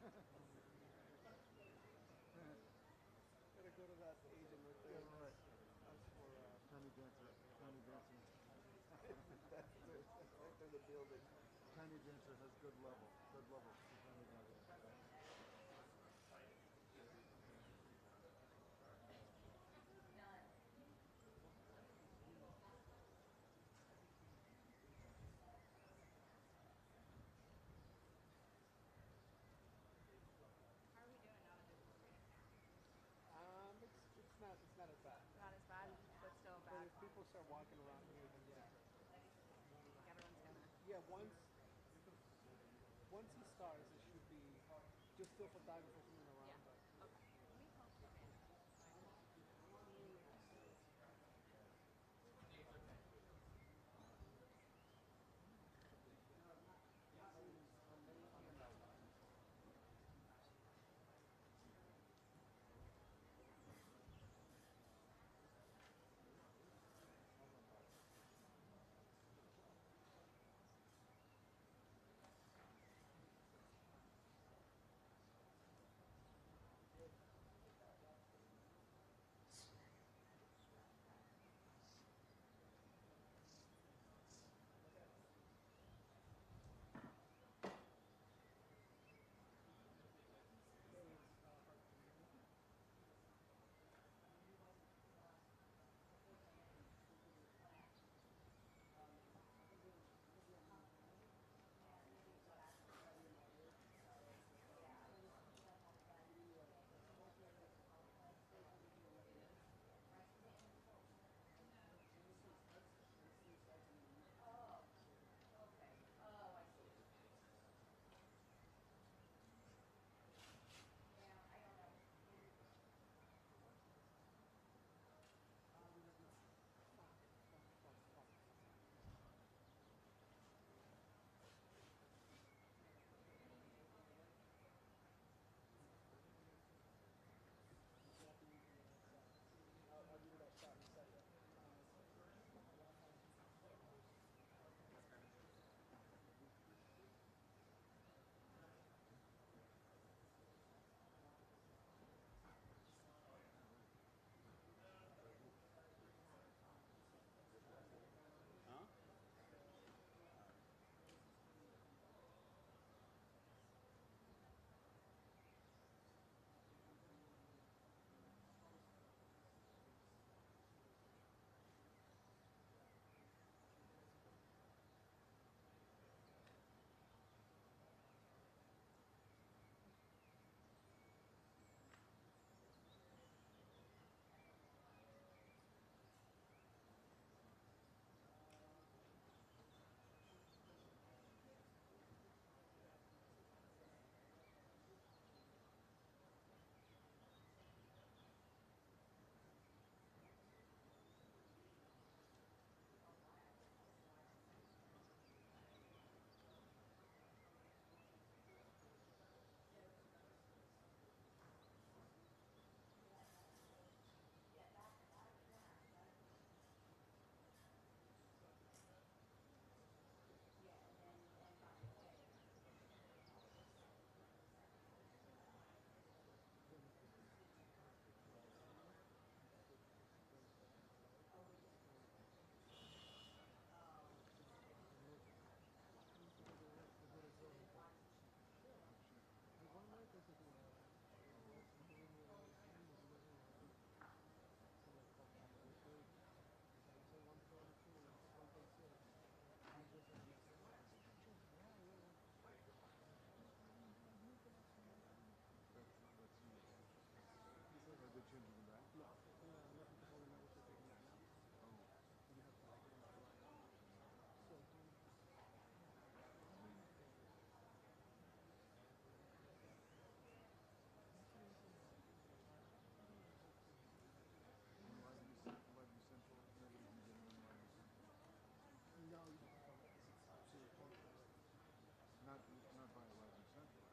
Gotta go to that Asian right there. Yeah, right. That's for Tiny dancer. Tiny dancer. that's after the building. Tiny dancer has good level. Good level for tiny dancer. How are we doing now that there's more reading? It's not as bad. Not as bad, but still But bad. if people start walking around here, then yeah. Like everyone's gonna. Yeah, once he starts, it should be just still photographers moving Yeah. around. But Okay. Let me call Susan. I'll give it a shot in a second. Huh? Are they changing them back? No, nothing to hold in there. Taking that now. Oh. You have to like it on the right. So, Why do you central negative and getting on why do you central? no, you have to tell that this is absolutely control. Not by Rising Central.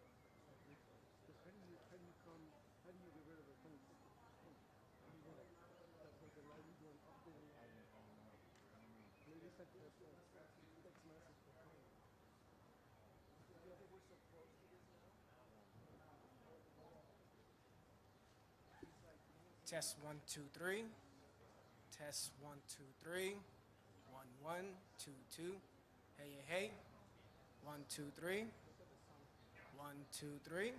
Because how do you get rid of a thing? How do you do that? That's like the light you do an update. I don't know. Maybe it's like the text message for phone. Do you think we're so close to this now? Test 1, 2, 3. Test 1, 2, 3. 1, 1, 2, 2. Hey, hey, hey. 1, 2, 3. 1, 2, 3.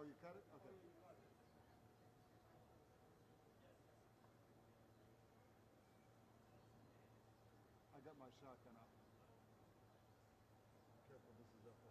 Oh, you cut it? Okay. I got my shotgun up. Careful, this is up.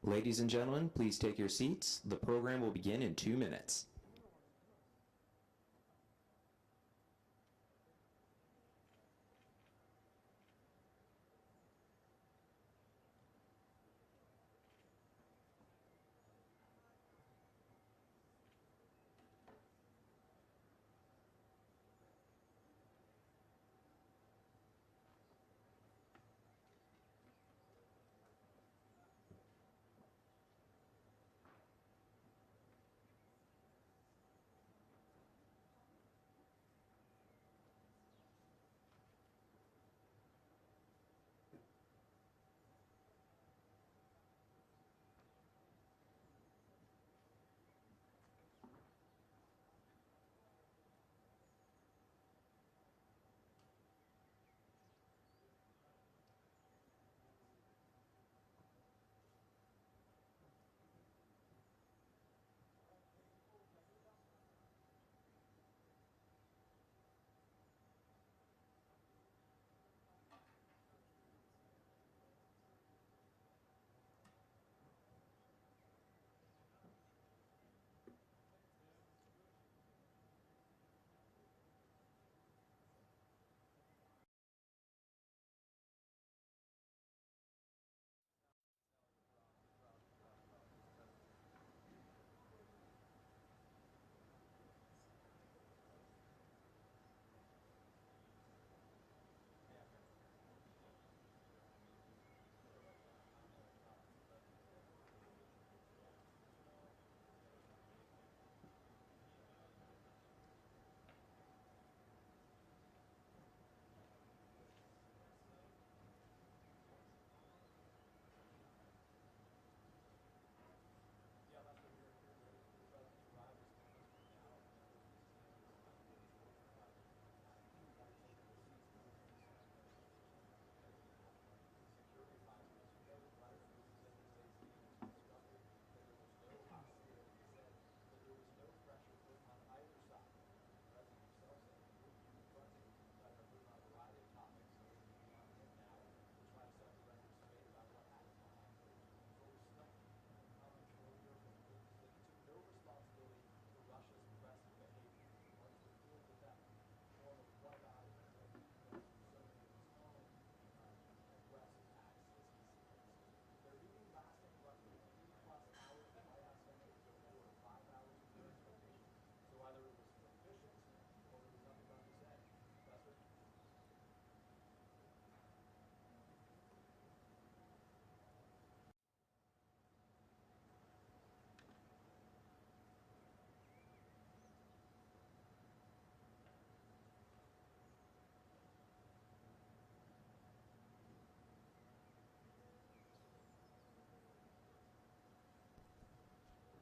Ladies and gentlemen, please take your seats. The program will begin in 2 minutes.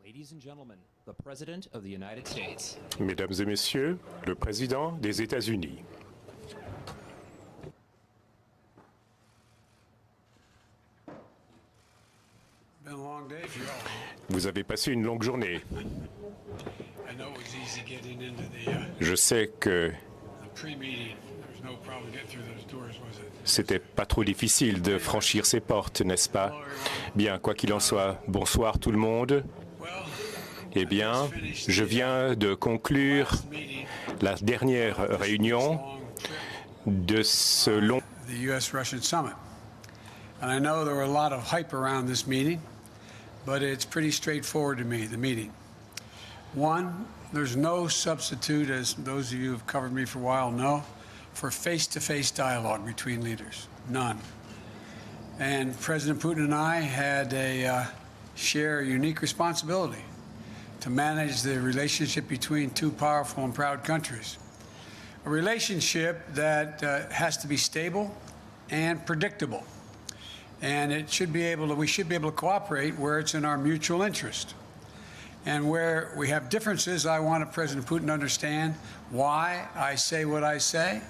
Ladies and gentlemen, the President of the United States. Mesdames et messieurs, le président des États-Unis. Been a long day for y'all. Vous avez passé une longue journée. I know it was easy getting into the Je sais que pre-meeting. There was no problem getting through those doors, was it? c'était pas trop difficile de franchir ces portes, n'est-ce pas? Bien, quoi qu'il en soit, bonsoir tout le monde. Well, Eh bien, je viens de conclure la dernière réunion de ce long the U.S.-Russian summit. And I know there were a lot of hype around this meeting, but it's pretty straightforward to me, the meeting. One, there's no substitute, as those of you who've covered me for a while know, for face-to-face dialogue between leaders. None. And President Putin and I had share a unique responsibility to manage the relationship between two powerful and proud countries. A relationship that has to be stable and predictable. And we should be able to cooperate where it's in our mutual interest. And where we have differences, I want President Putin to understand why I say what I say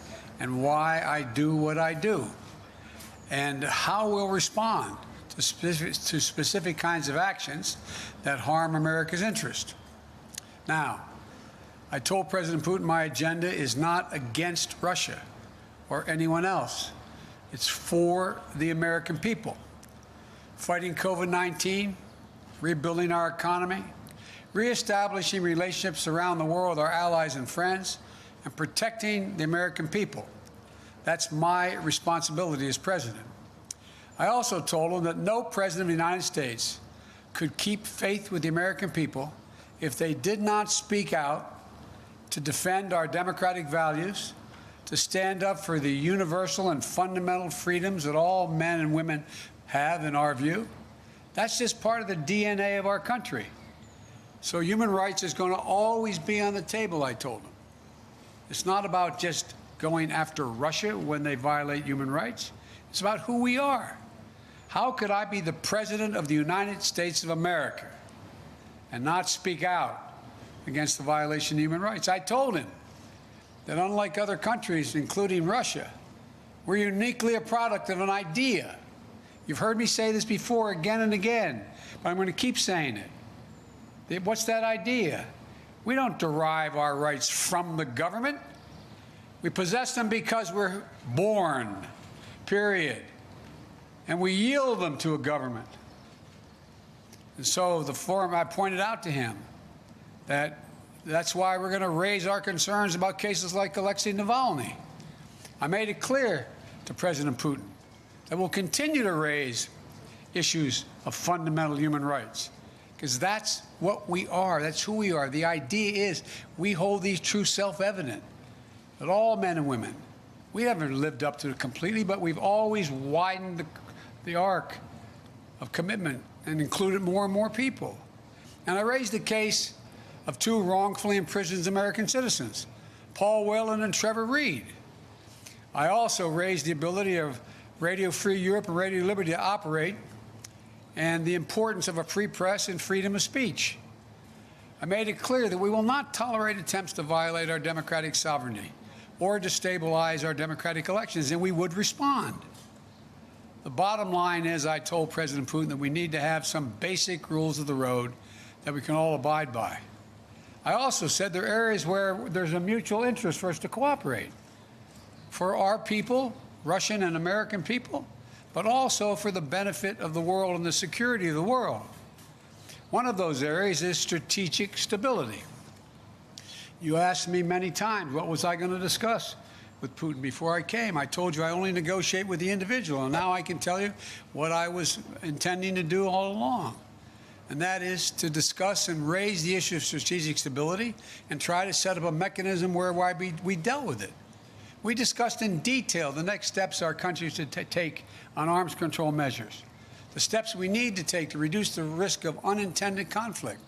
and why I do what I do, and how we'll respond to specific kinds of actions that harm America's interest. Now, I told President Putin my agenda is not against Russia or anyone else. It's for the American people. Fighting COVID-19 rebuilding our economy, reestablishing relationships around the world with our allies and friends, and protecting the American people. That's my responsibility as president. I also told him that no president of the United States could keep faith with the American people if they did not speak out to defend our democratic values, to stand up for the universal and fundamental freedoms that all men and women have, in our view. That's just part of the DNA of our country. So human rights is going to always be on the table, I told him. It's not about just going after Russia when they violate human rights. It's about who we are. How could I be the President of the United States of America and not speak out against the violation of human rights? I told him that unlike other countries, including Russia, we're uniquely a product of an idea. You've heard me say this before again and again, but I'm going to keep saying it. What's that idea? We don't derive our rights from the government. We possess them because we're born, period. And we yield them to a government. And so the forum, I pointed out to him that that's why we're going to raise our concerns about cases like Alexei Navalny. I made it clear to President Putin that we'll continue to raise issues of fundamental human rights, because that's what we are. That's who we are. The idea is we hold these truths self-evident, that all men and women, we haven't lived up to it completely, but we've always widened the arc of commitment and included more and more people. And I raised the case of two wrongfully imprisoned American citizens, Paul Whelan and Trevor Reed. I also raised the ability of Radio Free Europe and Radio Liberty to operate and the importance of a free press and freedom of speech. I made it clear that we will not tolerate attempts to violate our democratic sovereignty or destabilize our democratic elections, and we would respond. The bottom line is, I told President Putin that we need to have some basic rules of the road that we can all abide by. I also said there are areas where there's a mutual interest for us to cooperate. For our people, Russian and American people, but also for the benefit of the world and the security of the world. One of those areas is strategic stability. You asked me many times, what was I going to discuss with Putin before I came? I told you I only negotiate with the individual, and now I can tell you what I was intending to do all along. And that is to discuss and raise the issue of strategic stability and try to set up a mechanism whereby we dealt with it. We discussed in detail the next steps our country should take on arms control measures, the steps we need to take to reduce the risk of unintended conflict.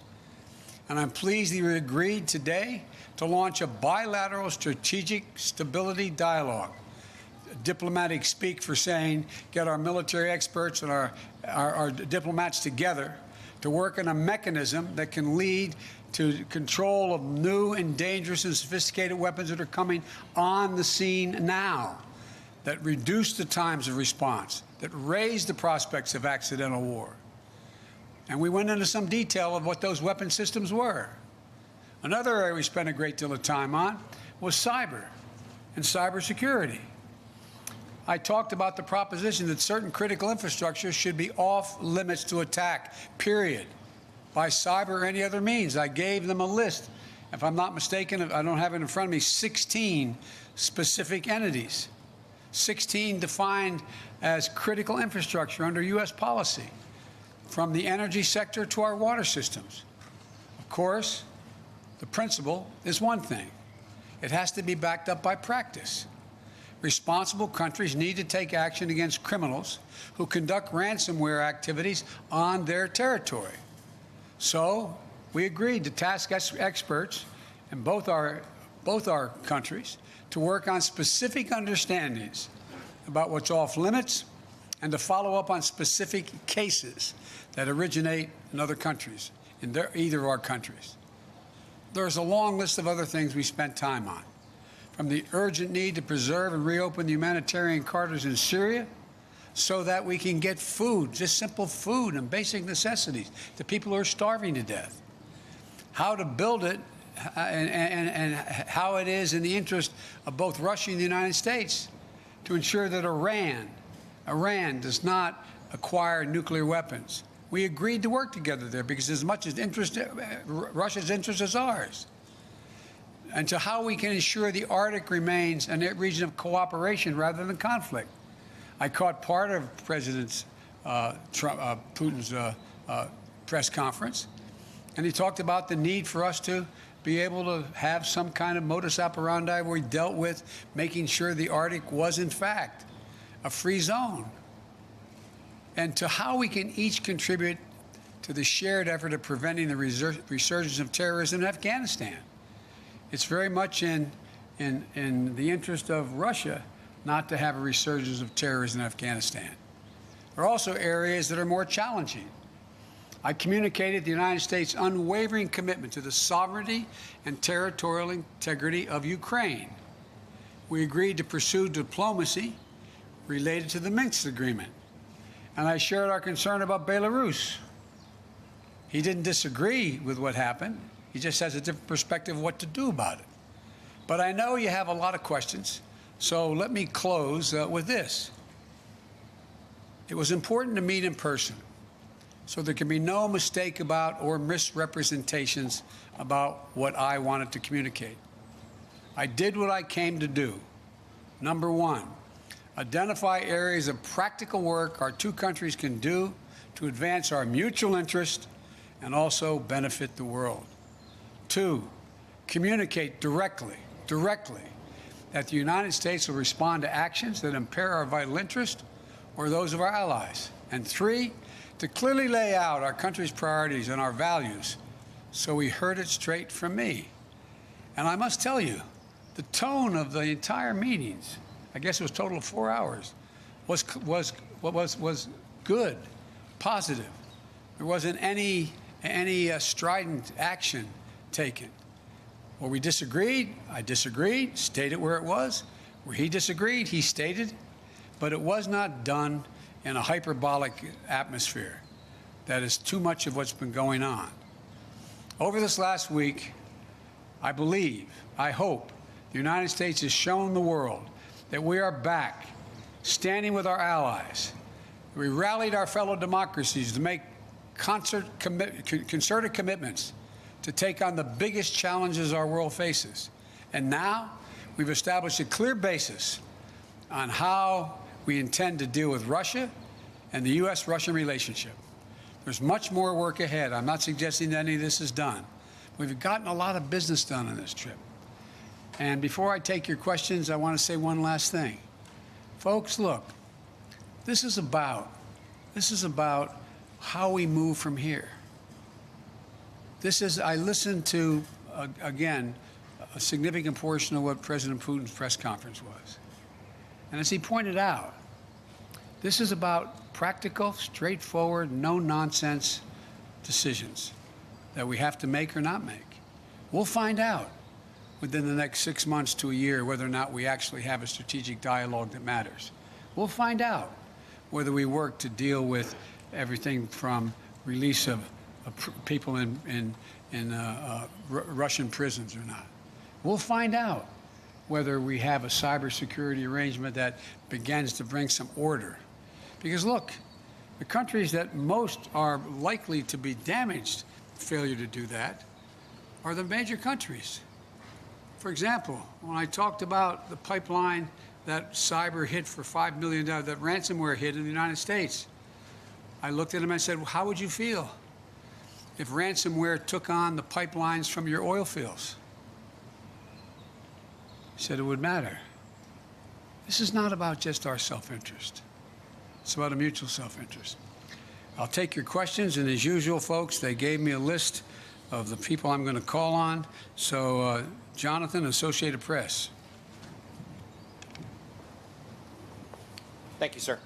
And I'm pleased that we agreed today to launch a bilateral strategic stability dialogue. Diplomatic speak for saying, get our military experts and our diplomats together to work on a mechanism that can lead to control of new and dangerous and sophisticated weapons that are coming on the scene now, that reduce the times of response, that raise the prospects of accidental war. And we went into some detail of what those weapon systems were. Another area we spent a great deal of time on was cyber and cybersecurity. I talked about the proposition that certain critical infrastructure should be off limits to attack, period, by cyber or any other means. I gave them a list. If I'm not mistaken, I don't have it in front of me, 16 specific entities, 16 defined as critical infrastructure under U.S. policy, from the energy sector to our water systems. Of course, the principle is one thing. It has to be backed up by practice. Responsible countries need to take action against criminals who conduct ransomware activities on their territory. So we agreed to task experts in both our countries to work on specific understandings about what's off limits and to follow up on specific cases that originate in other countries, in either of our countries. There's a long list of other things we spent time on, from the urgent need to preserve and reopen the humanitarian corridors in Syria so that we can get food, just simple food and basic necessities, to people who are starving to death. How to build it and how it is in the interest of both Russia and the United States to ensure that Iran does not acquire nuclear weapons, We agreed to work together there because as much as Russia's interest is ours. And to how we can ensure the Arctic remains a region of cooperation rather than conflict. I caught part of President Putin's press conference, and he talked about the need for us to be able to have some kind of modus operandi where we dealt with making sure the Arctic was, in fact, a free zone. And to how we can each contribute to the shared effort of preventing the resurgence of terrorism in Afghanistan. It's very much in the interest of Russia not to have a resurgence of terrorism in Afghanistan. There are also areas that are more challenging. I communicated the United States' unwavering commitment to the sovereignty and territorial integrity of Ukraine. We agreed to pursue diplomacy related to the Minsk agreement. And I shared our concern about Belarus. He didn't disagree with what happened. He just has a different perspective of what to do about it. But I know you have a lot of questions, so let me close with this. It was important to meet in person, so there can be no mistake about or misrepresentations about what I wanted to communicate. I did what I came to do. Number one, identify areas of practical work our two countries can do to advance our mutual interest and also benefit the world. Two, communicate directly that the United States will respond to actions that impair our vital interest or those of our allies. And three, to clearly lay out our country's priorities and our values, so we heard it straight from me. And I must tell you, the tone of the entire meetings, I guess it was a total of 4 hours, was good, positive. There wasn't any strident action taken. Where we disagreed, I disagreed, stated where it was. Where he disagreed, he stated. But it was not done in a hyperbolic atmosphere. That is too much of what's been going on. Over this last week, I believe, I hope, the United States has shown the world that we are back, standing with our allies. We rallied our fellow democracies to make concerted commitments to take on the biggest challenges our world faces. And now we've established a clear basis on how we intend to deal with Russia and the U.S.-Russian relationship. There's much more work ahead. I'm not suggesting that any of this is done. We've gotten a lot of business done on this trip. And before I take your questions, I want to say one last thing. Folks, look, this is about how we move from here. I listened to, again, a significant portion of what President Putin's press conference was. And as he pointed out, this is about practical, straightforward, no-nonsense decisions that we have to make or not make. We'll find out within the next 6 months to a year whether or not we actually have a strategic dialogue that matters. We'll find out whether we work to deal with everything from release of people in Russian prisons or not. We'll find out whether we have a cybersecurity arrangement that begins to bring some order. Because look, the countries that most are likely to be damaged, failure to do that, are the major countries. For example, when I talked about the pipeline that cyber hit for $5 million, that ransomware hit in the United States, I looked at him and I said, well, how would you feel if ransomware took on the pipelines from your oil fields? He said it would matter. This is not about just our self-interest. It's about a mutual self-interest. I'll take your questions, and as usual, folks, they gave me a list of the people I'm going to call on. So, Jonathan, Associated Press. Thank you, sir.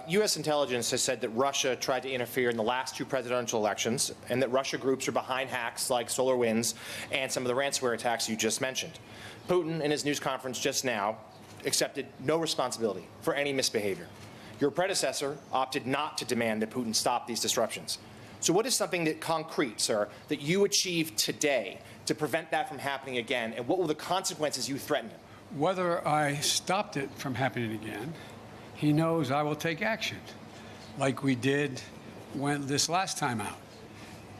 U.S. intelligence has said that Russia tried to interfere in the last two presidential elections and that Russia groups are behind hacks like SolarWinds and some of the ransomware attacks you just mentioned. Putin, in his news conference just now, accepted no responsibility for any misbehavior. Your predecessor opted not to demand that Putin stop these disruptions. So what is something that concrete, sir, that you achieved today to prevent that from happening again, and what will the consequences you threaten him? Whether I stopped it from happening again, he knows I will take action, like we did went this last time out.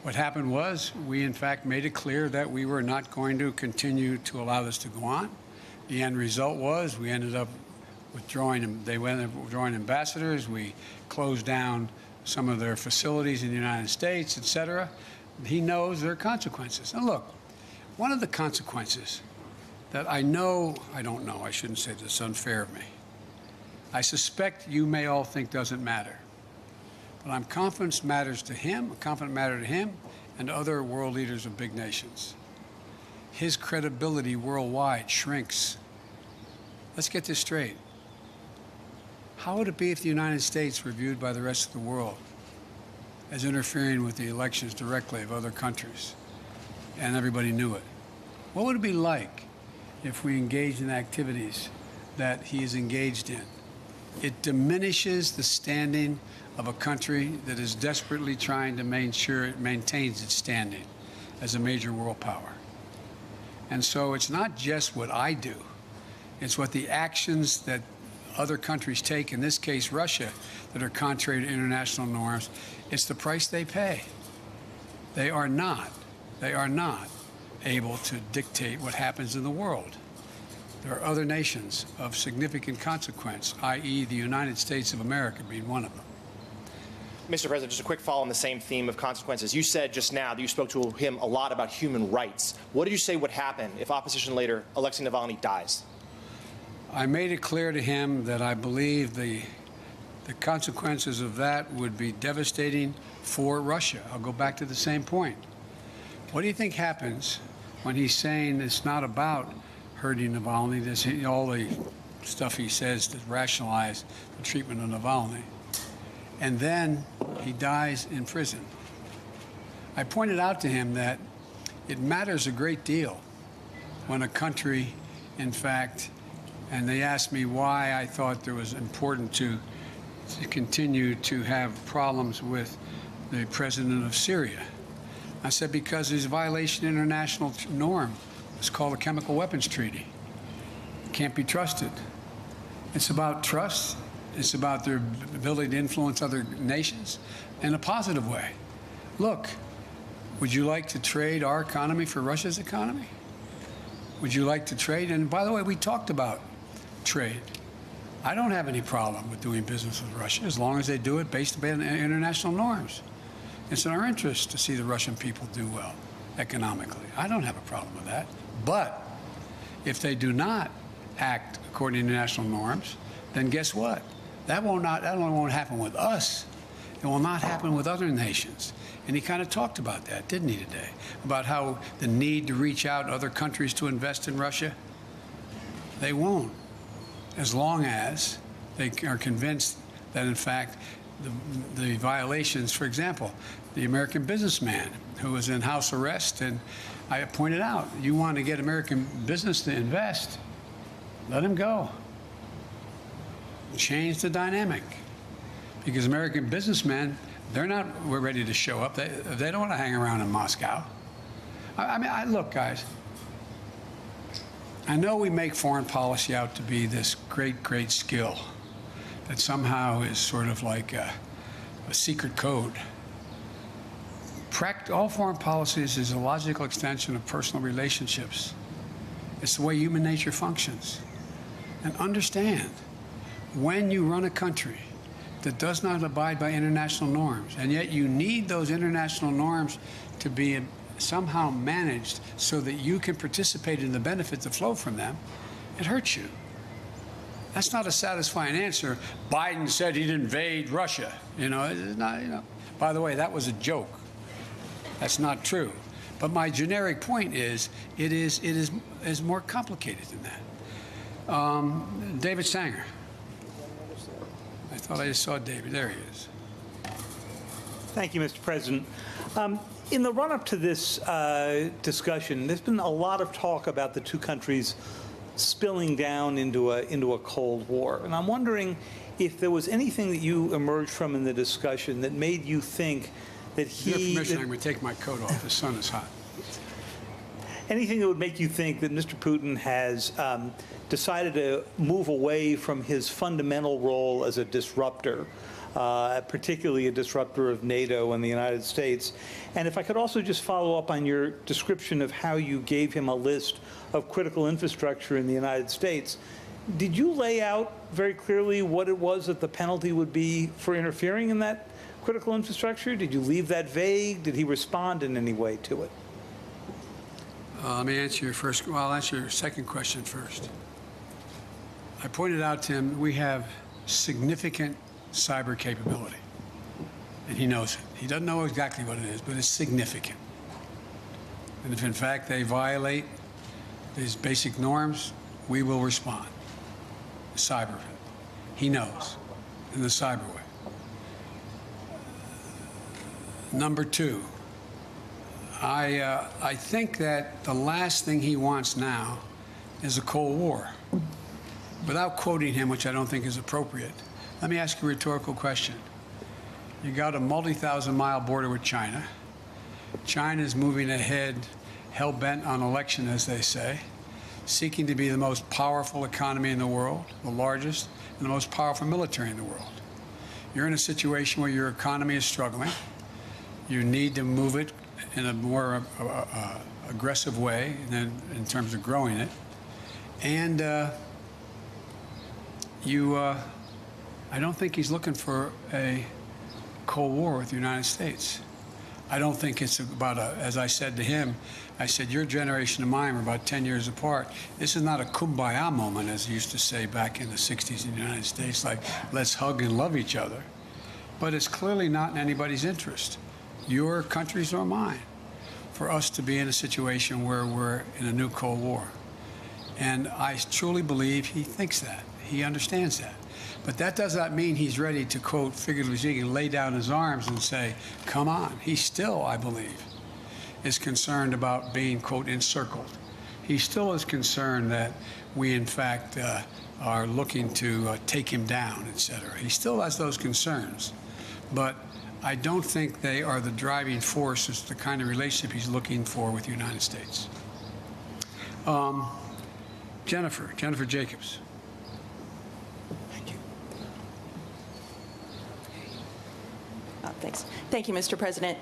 What happened was we, in fact, made it clear that we were not going to continue to allow this to go on. The end result was we ended up withdrawing, they went up withdrawing ambassadors. We closed down some of their facilities in the United States, et cetera. He knows there are consequences. And look, one of the consequences that I don't know, I shouldn't say this, it's unfair of me. I suspect you may all think doesn't matter. But I'm confident matters to him, and to other world leaders of big nations. His credibility worldwide shrinks. Let's get this straight. How would it be if the United States were viewed by the rest of the world as interfering with the elections directly of other countries, and everybody knew it? What would it be like if we engaged in activities that he is engaged in? It diminishes the standing of a country that is desperately trying to make sure it maintains its standing as a major world power. And so it's not just what I do, it's what the actions that other countries take, in this case Russia, that are contrary to international norms. It's the price they pay. They are not able to dictate what happens in the world. There are other nations of significant consequence, i.e. the United States of America being one of them. Mr. President, just a quick follow on the same theme of consequences. You said just now that you spoke to him a lot about human rights. What did you say would happen if opposition leader Alexei Navalny dies? I made it clear to him that I believe the consequences of that would be devastating for Russia. I'll go back to the same point. What do you think happens when he's saying it's not about hurting Navalny, all the stuff he says to rationalize the treatment of Navalny, and then he dies in prison? I pointed out to him that it matters a great deal when a country, in fact, and they asked me why I thought it was important to continue to have problems with the president of Syria. I said because there's a violation of international norm. It's called the Chemical Weapons Treaty. It can't be trusted. It's about trust. It's about their ability to influence other nations in a positive way. Look, would you like to trade our economy for Russia's economy? Would you like to trade? And by the way, we talked about trade. I don't have any problem with doing business with Russia as long as they do it based on international norms. It's in our interest to see the Russian people do well economically. I don't have a problem with that. But if they do not act according to international norms, then guess what? That only won't happen with us. It will not happen with other nations. And he kind of talked about that, didn't he, today? About how the need to reach out to other countries to invest in Russia. They won't, as long as they are convinced that, in fact, the violations, for example, the American businessman who was in house arrest, and I pointed out, you want to get American business to invest, let him go. Change the dynamic. Because American businessmen, we're ready to show up. They don't want to hang around in Moscow. Look, guys, I know we make foreign policy out to be this great, great skill that somehow is sort of like a secret code. All foreign policies is a logical extension of personal relationships. It's the way human nature functions. And understand, when you run a country that does not abide by international norms, and yet you need those international norms to be somehow managed so that you can participate in the benefits that flow from them, it hurts you. That's not a satisfying answer. Biden said he'd invade Russia. It's not, By the way, that was a joke. That's not true. But my generic point is, it is more complicated than that. David Sanger. I thought I just saw David. There he is. Thank you, Mr. President. In the run-up to this discussion, there's been a lot of talk about the two countries spilling down into a Cold War. And I'm wondering if there was anything that you emerged from in the discussion that made you think that With your permission, I'm going to take my coat off. The sun is hot. Anything that would make you think that Mr. Putin has decided to move away from his fundamental role as a disruptor particularly a disruptor of NATO and the United States. And if I could also just follow up on your description of how you gave him a list of critical infrastructure in the United States, did you lay out very clearly what it was that the penalty would be for interfering in that critical infrastructure? Did you leave that vague? Did he respond in any way to it? Let me answer your first. Well, I'll answer your second question first. I pointed out to him we have significant cyber capability, and he knows it. He doesn't know exactly what it is, but it's significant. And if in fact they violate these basic norms, we will respond. Cyber. He knows in the cyber way. Number two, I think that the last thing he wants now is a Cold War. Without quoting him, which I don't think is appropriate, let me ask you a rhetorical question. You got a multi-thousand-mile border with China. China is moving ahead, hell-bent on election, as they say, seeking to be the most powerful economy in the world, the largest, and the most powerful military in the world. You're in a situation where your economy is struggling. You need to move it in a more aggressive way than in terms of growing it. And I don't think he's looking for a Cold War with the United States. I don't think it's about as I said to him, I said, your generation and mine are about 10 years apart. This is not a kumbaya moment, as he used to say back in the 60s in the United States, like, let's hug and love each other. But it's clearly not in anybody's interest, your country's or mine, for us to be in a situation where we're in a new Cold War. And I truly believe he thinks that. He understands that. But that does not mean he's ready to, quote, figuratively speaking, lay down his arms and say, come on. He still, I believe, is concerned about being, quote, encircled. He still is concerned that we, in fact, are looking to take him down, et cetera. He still has those concerns. But I don't think they are the driving force as the kind of relationship he's looking for with the United States. Jennifer Jacobs. Thanks. Thank you, Mr. President.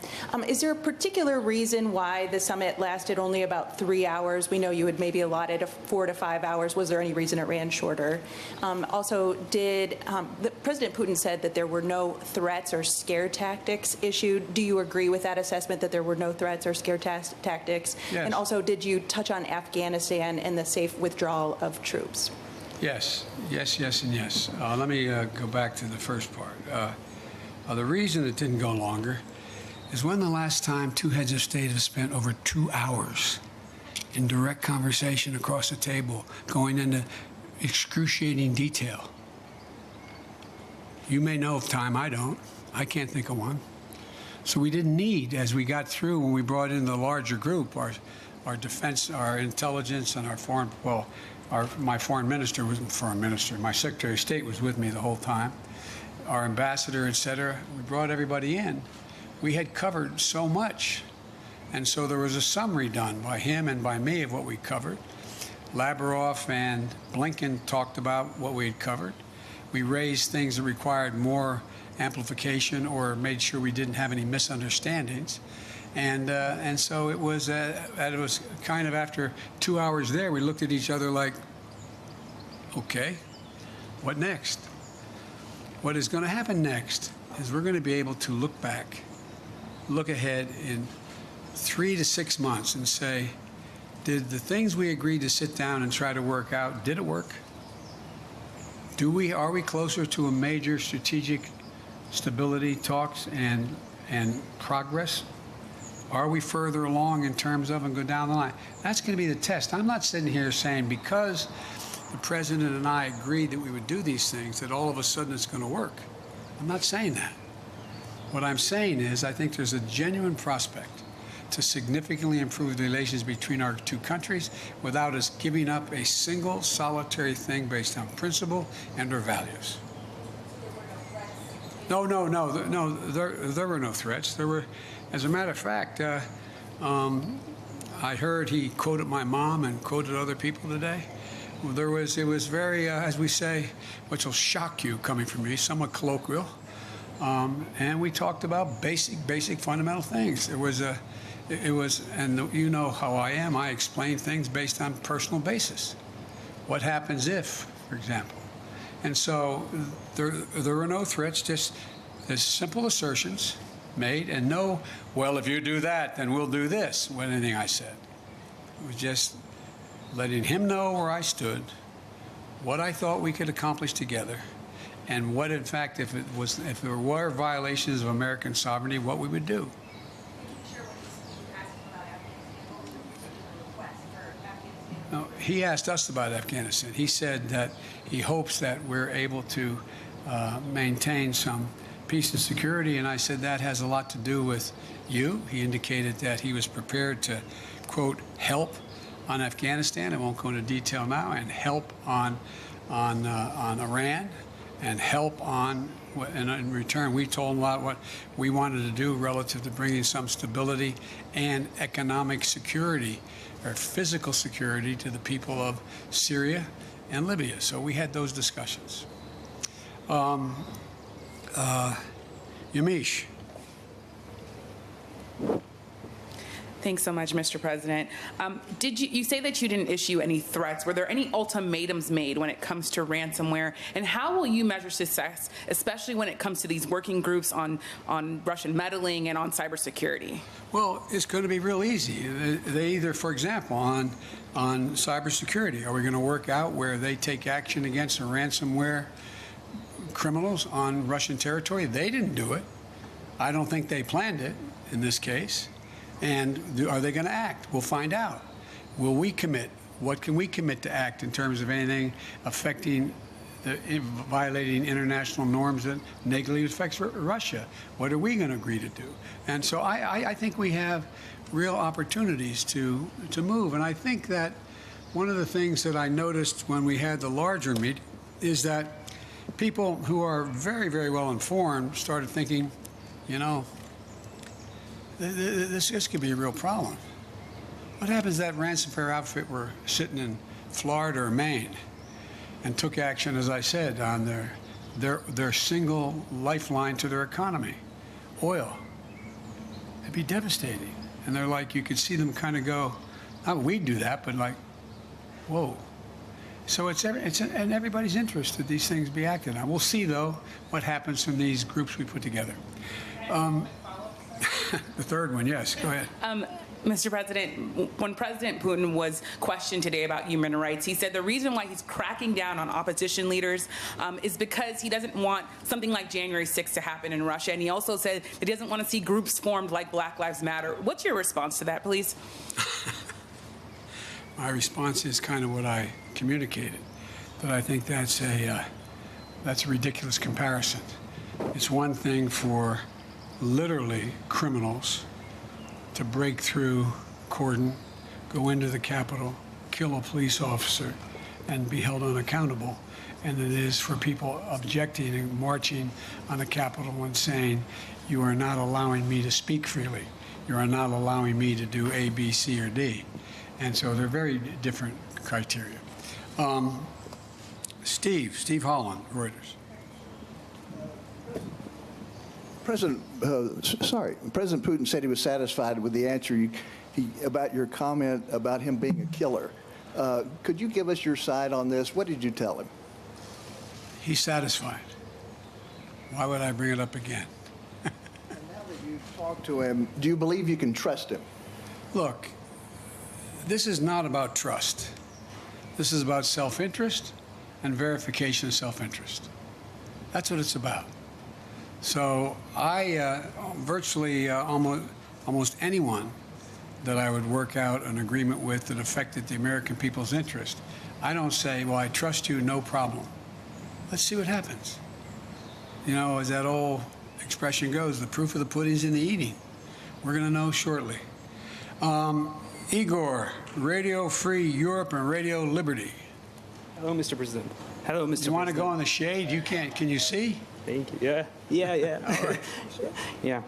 Is there a particular reason why the summit lasted only about 3 hours? We know you had maybe allotted 4 to 5 hours. Was there any reason it ran shorter? Also, President Putin said that there were no threats or scare tactics issued. Do you agree with that assessment, that there were no threats or scare tactics? Yes. And also, did you touch on Afghanistan and the safe withdrawal of troops? Yes, and yes. Let me go back to the first part. The reason it didn't go longer is when the last time two heads of state have spent over 2 hours in direct conversation across the table, going into excruciating detail. You may know of time, I don't. I can't think of one. So we didn't need, as we got through, when we brought in the larger group, our defense, our intelligence, and our foreign, well, my foreign minister wasn't foreign minister, my Secretary of State was with me the whole time. Our ambassador, et cetera, we brought everybody in. We had covered so much. And so there was a summary done by him and by me of what we covered. Lavrov and Blinken talked about what we had covered. We raised things that required more amplification or made sure we didn't have any misunderstandings. And so it was kind of after 2 hours there, we looked at each other like, okay, what next? What is going to happen next is we're going to be able to look back, look ahead in 3 to 6 months and say, did the things we agreed to sit down and try to work out, did it work? Are we closer to a major strategic stability talks and progress? Are we further along in terms of and go down the line? That's going to be the test. I'm not sitting here saying because the President and I agreed that we would do these things, that all of a sudden it's going to work. I'm not saying that. What I'm saying is I think there's a genuine prospect to significantly improve the relations between our two countries without us giving up a single solitary thing based on principle and our values. No, there were no threats. There were, as a matter of fact, I heard he quoted my mom and quoted other people today. It was very, as we say, which will shock you coming from me, somewhat colloquial. and we talked about basic fundamental things. And you know how I am. I explain things based on personal basis. What happens if, for example? And so there were no threats, just as simple assertions made, and no, well, if you do that, then we'll do this, with anything I said. It was just letting him know where I stood, what I thought we could accomplish together, and what, in fact, if there were violations of American sovereignty, what we would do. No, he asked us about Afghanistan. He said that he hopes that we're able to maintain some peace and security, and I said that has a lot to do with you. He indicated that he was prepared to, quote, help on Afghanistan. I won't go into detail now, and help on Iran, and help on, and in return, we told him about what we wanted to do relative to bringing some stability and economic security, or physical security, to the people of Syria and Libya. So we had those discussions. Yamiche. Thanks so much, Mr. President. Did you say that you didn't issue any threats? Were there any ultimatums made when it comes to ransomware? And how will you measure success, especially when it comes to these working groups on Russian meddling and on cybersecurity? Well, it's going to be real easy. They either, for example, on cybersecurity, are we going to work out where they take action against the ransomware criminals on Russian territory? They didn't do it. I don't think they planned it in this case. And are they going to act? We'll find out. Will we commit? What can we commit to act in terms of anything affecting, violating international norms that negatively affects Russia? What are we going to agree to do? And so I think we have real opportunities to move. And I think that one of the things that I noticed when we had the larger meeting is that people who are very, very well informed started thinking, you know, this could be a real problem. What happens if that ransomware outfit were sitting in Florida or Maine and took action, as I said, on their single lifeline to their economy, oil? It'd be devastating. And they're like, you could see them kind of go, not we'd do that, but like, whoa. So it's in everybody's interest that these things be acted on. We'll see, though, what happens from these groups we put together. The third one, yes, go ahead. Mr. President, when President Putin was questioned today about human rights, he said the reason why he's cracking down on opposition leaders is because he doesn't want something like January 6th to happen in Russia. And he also said that he doesn't want to see groups formed like Black Lives Matter. What's your response to that, please? My response is kind of what I communicated, that I think that's a ridiculous comparison. It's one thing for literally criminals to break through cordon, go into the Capitol, kill a police officer, and be held unaccountable. And it is for people objecting and marching on the Capitol and saying, you are not allowing me to speak freely. You are not allowing me to do A, B, C, or D. And so they're very different criteria. Steve Holland, Reuters. President Putin said he was satisfied with the answer about your comment about him being a killer. Could you give us your side on this? What did you tell him? He's satisfied. Why would I bring it up again? And now that you've talked to him, do you believe you can trust him? Look, this is not about trust. This is about self-interest and verification of self-interest. That's what it's about. So I virtually almost anyone that I would work out an agreement with that affected the American people's interest, I don't say, well, I trust you, no problem. Let's see what happens. You know, as that old expression goes, the proof of the pudding's in the eating. We're going to know shortly. Igor, Radio Free Europe and Radio Liberty. Hello, Mr. President. Hello, Mr. President. You want to go in the shade? You can't. Can you see? Thank you. Yeah. Yeah.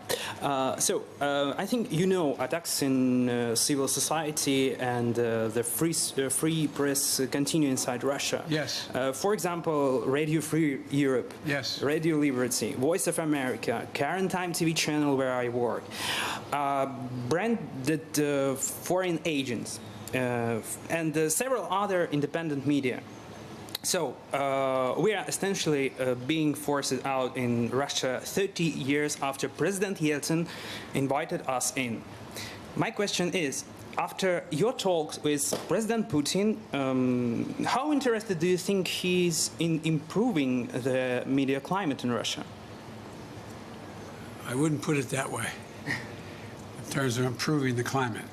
So I think you know attacks in civil society and the free press continue inside Russia. Yes. For example, Radio Free Europe. Yes. Radio Liberty, Voice of America, Current Time TV channel where I work, branded foreign agents, and several other independent media. So we are essentially being forced out in Russia 30 years after President Yeltsin invited us in. My question is, after your talks with President Putin, how interested do you think he's in improving the media climate in Russia? I wouldn't put it that way, in terms of improving the climate.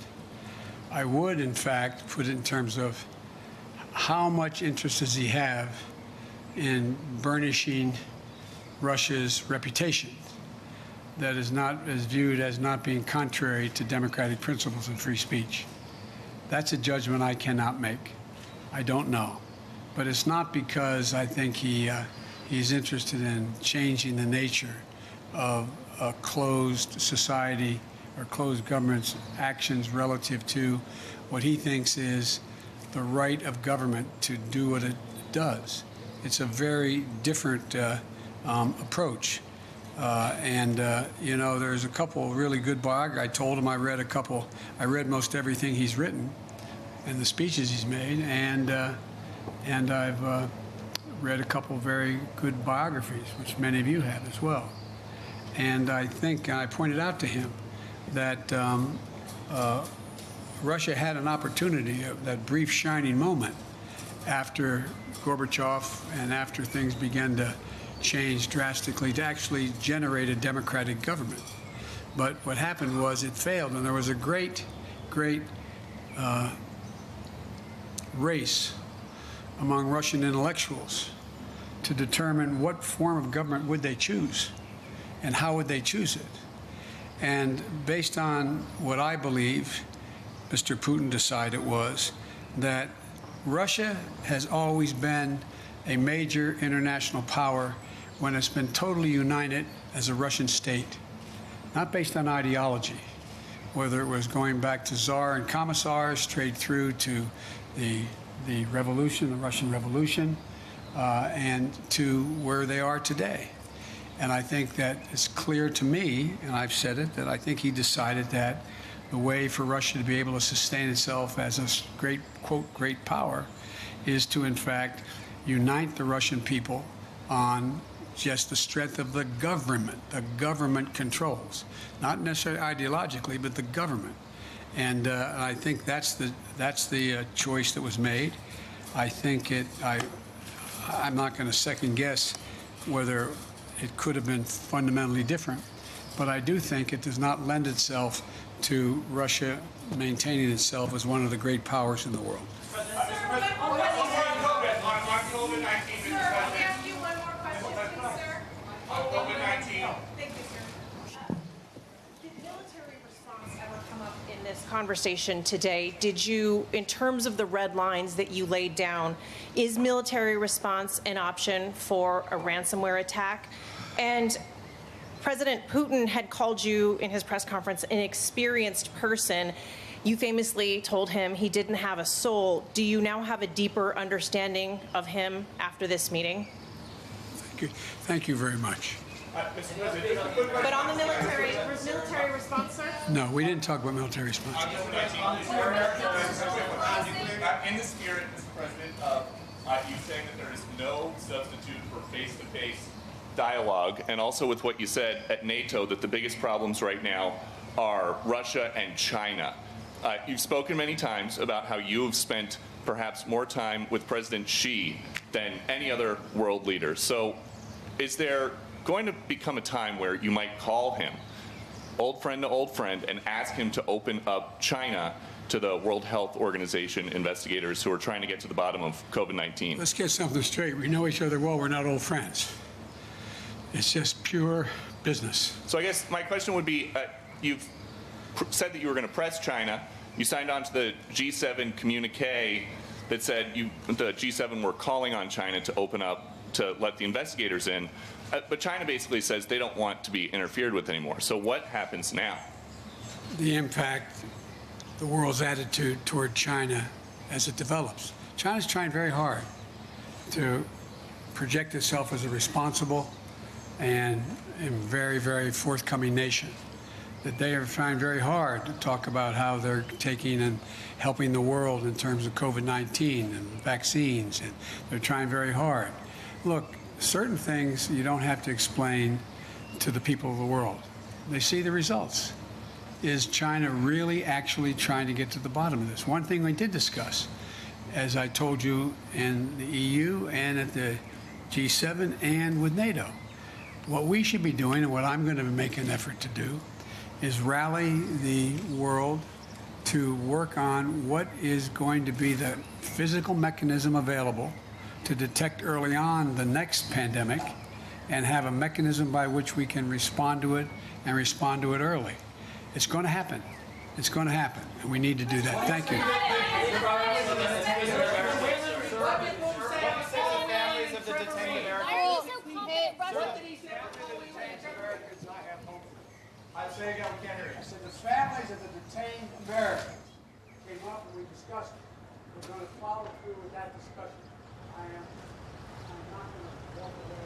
I would, in fact, put it in terms of how much interest does he have in burnishing Russia's reputation that is viewed as not being contrary to democratic principles and free speech. That's a judgment I cannot make. I don't know. But it's not because I think he's interested in changing the nature of a closed society or closed government's actions relative to what he thinks is the right of government to do what it does. It's a very different approach. You know, there's a couple of really good biographies. I told him I read most everything he's written and the speeches he's made, and I've read a couple of very good biographies, which many of you have as well. And I think I pointed out to him that Russia had an opportunity, that brief shining moment after Gorbachev and after things began to change drastically, to actually generate a democratic government. But what happened was it failed, and there was a great race among Russian intellectuals to determine what form of government would they choose and how would they choose it. And based on what I believe Mr. Putin decided was that Russia has always been a major international power when it's been totally united as a Russian state, not based on ideology, whether it was going back to Tsar and commissars straight through to the revolution, the Russian Revolution, and to where they are today. And I think that it's clear to me, and I've said it, that I think he decided that the way for Russia to be able to sustain itself as a great, quote, great power is to, in fact, unite the Russian people on just the strength of the government. The government controls, not necessarily ideologically, but the government. And I think that's the choice that was made. I think I'm not going to second guess whether it could have been fundamentally different, but I do think it does not lend itself to Russia maintaining itself as one of the great powers in the world. Conversation today, did you, in terms of the red lines that you laid down, is military response an option for a ransomware attack? And President Putin had called you in his press conference an experienced person. You famously told him he didn't have a soul. Do you now have a deeper understanding of him after this meeting? Thank you very much. But on the military response, sir? No, we didn't talk about military response. In the spirit, Mr. President, of you saying that there is no substitute for face-to-face dialogue, and also with what you said at NATO, that the biggest problems right now are Russia and China. You've spoken many times about how you have spent perhaps more time with President Xi than any other world leader. So is there going to become a time where you might call him, old friend to old friend, and ask him to open up China to the World Health Organization investigators who are trying to get to the bottom of COVID-19? Let's get something straight. We know each other well. We're not old friends. It's just pure business. So I guess my question would be, you've said that you were going to press China. You signed on to the G7 communique that said the G7 were calling on China to open up, to let the investigators in. But China basically says they don't want to be interfered with anymore. So what happens now? The impact, the world's attitude toward China as it develops. China's trying very hard to project itself as a responsible and very, very forthcoming nation. That they are trying very hard to talk about how they're taking and helping the world in terms of COVID-19 and vaccines, and they're trying very hard. Look, certain things you don't have to explain to the people of the world. They see the results. Is China really actually trying to get to the bottom of this? One thing we did discuss, as I told you in the EU and at the G7 and with NATO, what we should be doing and what I'm going to make an effort to do is rally the world to work on what is going to be the physical mechanism available to detect early on the next pandemic and have a mechanism by which we can respond to it and respond to it early. It's going to happen. It's going to happen, and we need to do that. Thank you. I say again, we can't hear you. I said the families of the detained Americans came up and we discussed it. We're going to follow through with that discussion. I'm not going to walk away.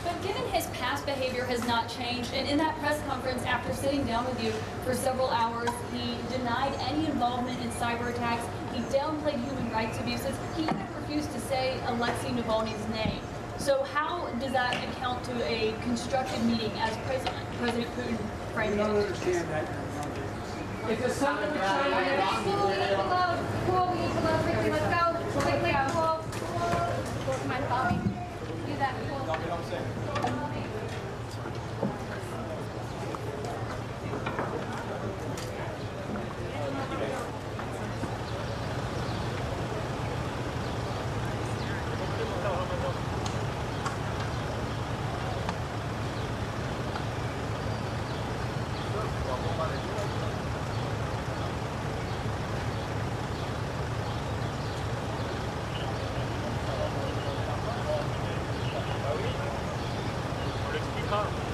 But given his past behavior has not changed, and in that press conference after sitting down with you for several hours, he denied any involvement in cyber attacks, he downplayed human rights abuses, he even refused to say Alexei Navalny's name. So how does that account to a constructive meeting as President Putin framed it? I don't understand that. It's a summit for China. Cool, we need to load quickly, let's go. Quickly, cool. Come on, follow me. Do that, cool. Come.